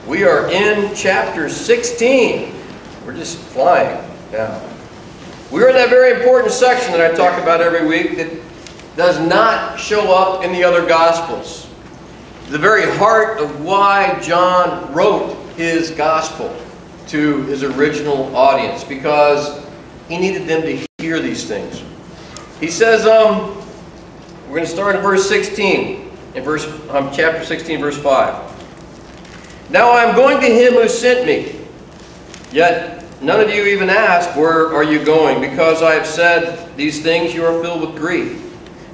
We are in chapter 16. We're just flying now. We're in that very important section that I talk about every week that does not show up in the other Gospels. The very heart of why John wrote his Gospel to his original audience, because he needed them to hear these things. He says, we're going to start in verse 16, in chapter 16, verse 5. Now I am going to him who sent me, yet none of you even ask, where are you going? Because I have said these things, you are filled with grief.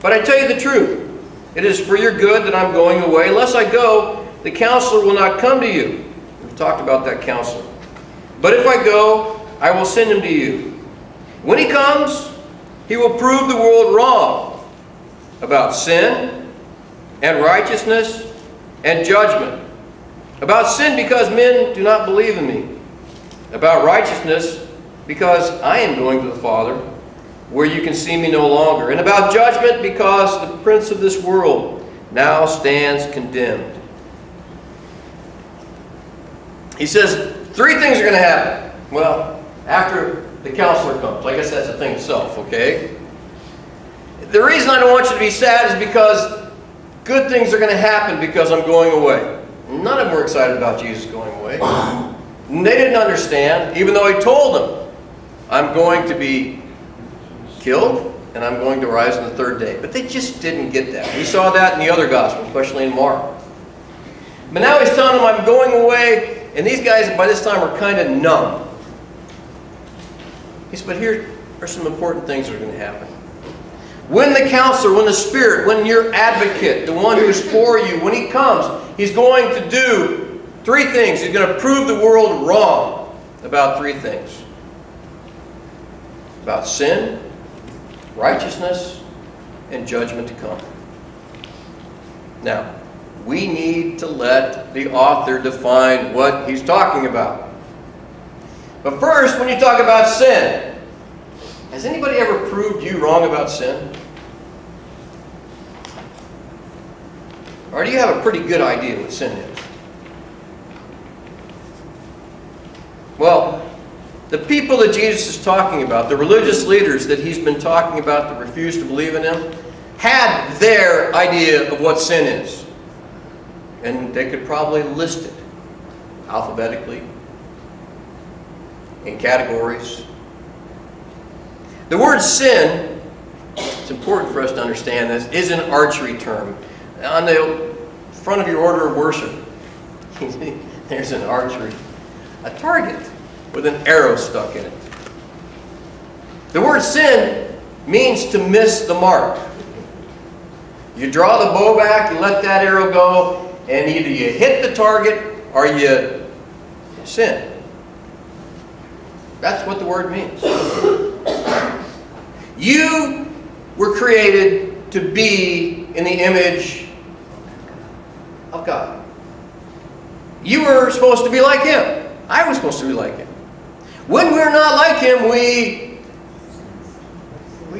But I tell you the truth, it is for your good that I'm going away. Unless I go, the counselor will not come to you. We've talked about that counselor. But if I go, I will send him to you. When he comes, he will prove the world wrong about sin and righteousness and judgment. About sin, because men do not believe in me. About righteousness, because I am going to the Father, where you can see me no longer. And about judgment, because the prince of this world now stands condemned. He says, three things are going to happen. Well, after the counselor comes. I guess that's the thing itself, okay? The reason I don't want you to be sad is because good things are going to happen because I'm going away. None of them were excited about Jesus going away. They didn't understand, even though he told them, I'm going to be killed and I'm going to rise on the third day. But they just didn't get that. We saw that in the other gospel, especially in Mark. But now he's telling them, I'm going away, and these guys by this time are kind of numb. He said, but here are some important things that are going to happen. When the counselor, when the Spirit, when your advocate, the one who's for you, when he comes, he's going to do three things. He's going to prove the world wrong about three things. About sin, righteousness, and judgment to come. Now, we need to let the author define what he's talking about. But first, when you talk about sin, has anybody ever proved you wrong about sin? Or do you have a pretty good idea what sin is? Well, the people that Jesus is talking about, the religious leaders that he's been talking about that refuse to believe in him, had their idea of what sin is. And they could probably list it alphabetically, in categories. The word sin, it's important for us to understand this, is an archery term. On the front of your order of worship, there's an archery, a target with an arrow stuck in it. The word sin means to miss the mark. You draw the bow back, you let that arrow go, and either you hit the target or you sin. That's what the word means. You were created to be in the image of God. You were supposed to be like him. I was supposed to be like him. When we're not like him, we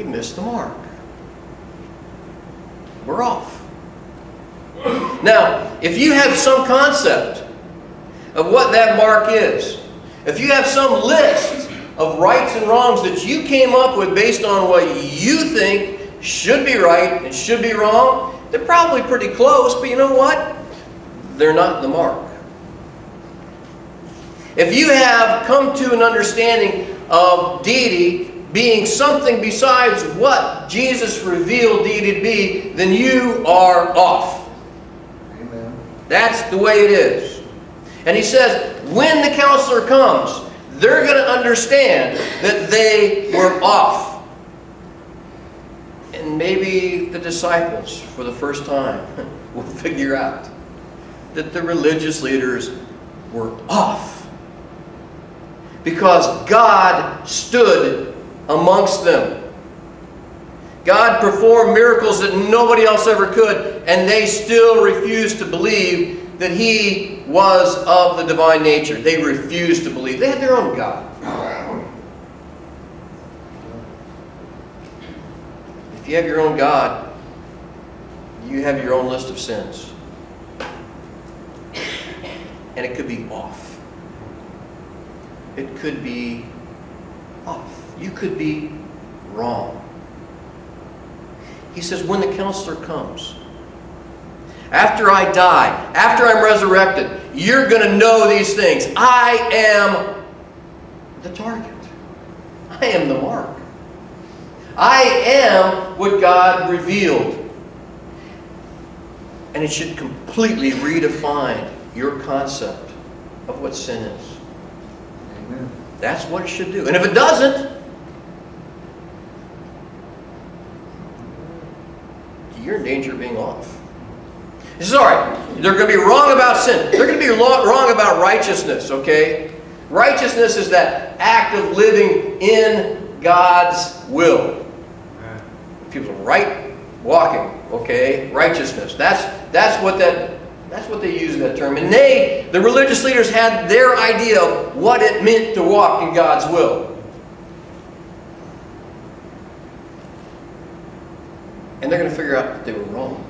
miss the mark. We're off. Now, if you have some concept of what that mark is, if you have some list of rights and wrongs that you came up with based on what you think should be right and should be wrong, they're probably pretty close, but you know what? They're not the mark. If you have come to an understanding of deity being something besides what Jesus revealed deity to be, then you are off. Amen. That's the way it is. And he says, when the counselor comes, they're going to understand that they were off. And maybe the disciples, for the first time, will figure out that the religious leaders were off. Because God stood amongst them. God performed miracles that nobody else ever could, and they still refused to believe that he was of the divine nature. They refused to believe. They had their own God. If you have your own God, you have your own list of sins. and it could be off. It could be off. You could be wrong. He says, when the counselor comes, after I die, after I'm resurrected, you're going to know these things. I am the target. I am the mark. I am what God revealed. And it should completely redefine your concept of what sin is. Amen. That's what it should do. And if it doesn't, you're in danger of being off. He says, all right, they're going to be wrong about sin. They're going to be wrong about righteousness, okay? Righteousness is that act of living in God's will. People are right walking, okay? Righteousness. That's what they use that term. And the religious leaders, had their idea of what it meant to walk in God's will. And they're going to figure out that they were wrong.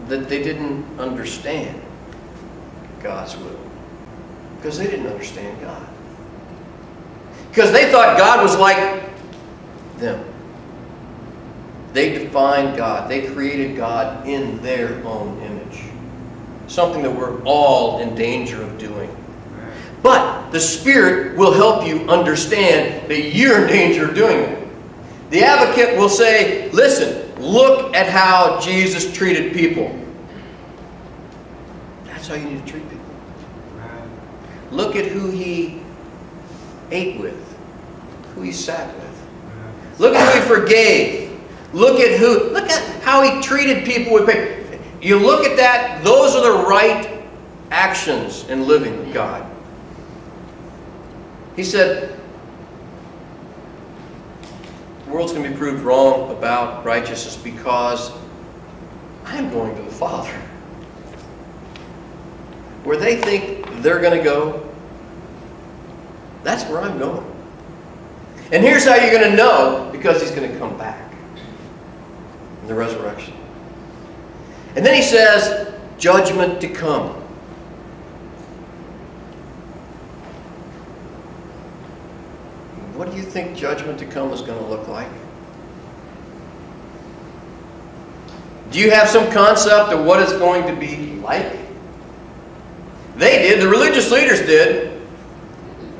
That they didn't understand God's will. Because they didn't understand God. Because they thought God was like them. They defined God. They created God in their own image. Something that we're all in danger of doing. But the Spirit will help you understand that you're in danger of doing that. The advocate will say, listen, look at how Jesus treated people. That's how you need to treat people. Look at who he ate with, who he sat with. Look at who he forgave. Look at how he treated people with pain. You look at that, those are the right actions in living with God. He said, the world's going to be proved wrong about righteousness because I'm going to the Father. Where they think they're going to go, that's where I'm going. And here's how you're going to know, because he's going to come back in the resurrection. And then he says, judgment to come. What do you think judgment to come is going to look like? Do you have some concept of what it's going to be like? They did. The religious leaders did.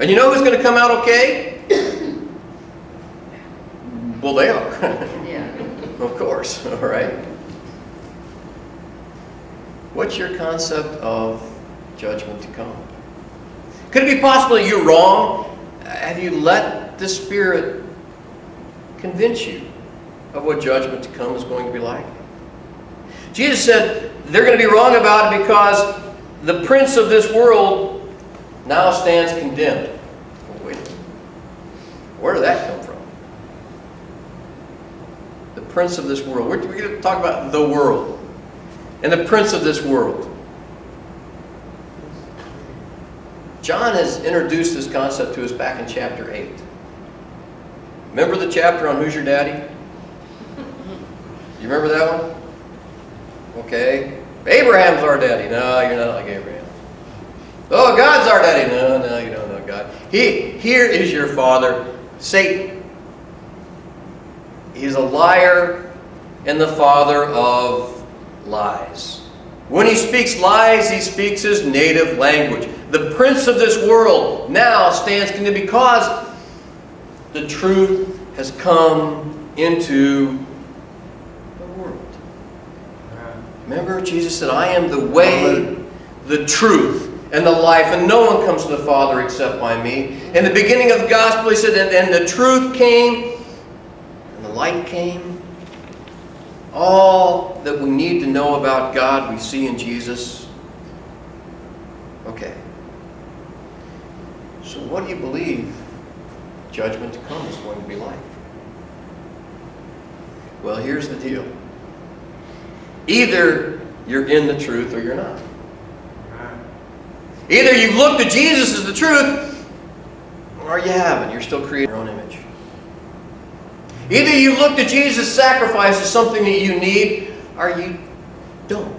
And you know who's going to come out okay? Well, they are. Yeah. Of course. All right. What's your concept of judgment to come? Could it be possible that you're wrong? Have you let the Spirit convince you of what judgment to come is going to be like? Jesus said they're going to be wrong about it because the prince of this world now stands condemned. Oh, wait. Where did that come from? The prince of this world. We're going to talk about the world. And the prince of this world. John has introduced this concept to us back in chapter 8. Remember the chapter on Who's Your Daddy? You remember that one? Okay. Abraham's our daddy. No, you're not like Abraham. Oh, God's our daddy. No, you don't know God. Here is your father, Satan. He's a liar and the father of lies. When he speaks lies, he speaks his native language. The prince of this world now stands condemned because the truth has come into the world. Remember, Jesus said, I am the way, the truth, and the life, and no one comes to the Father except by me. In the beginning of the gospel, he said, and the truth came, and the light came. All that we need to know about God, we see in Jesus. Okay. So what do you believe judgment to come is going to be like? Well, here's the deal. Either you're in the truth or you're not. Either you've looked at Jesus as the truth, or you haven't. You're still creating your own image. Either you looked at Jesus' sacrifice as something that you need, or you don't.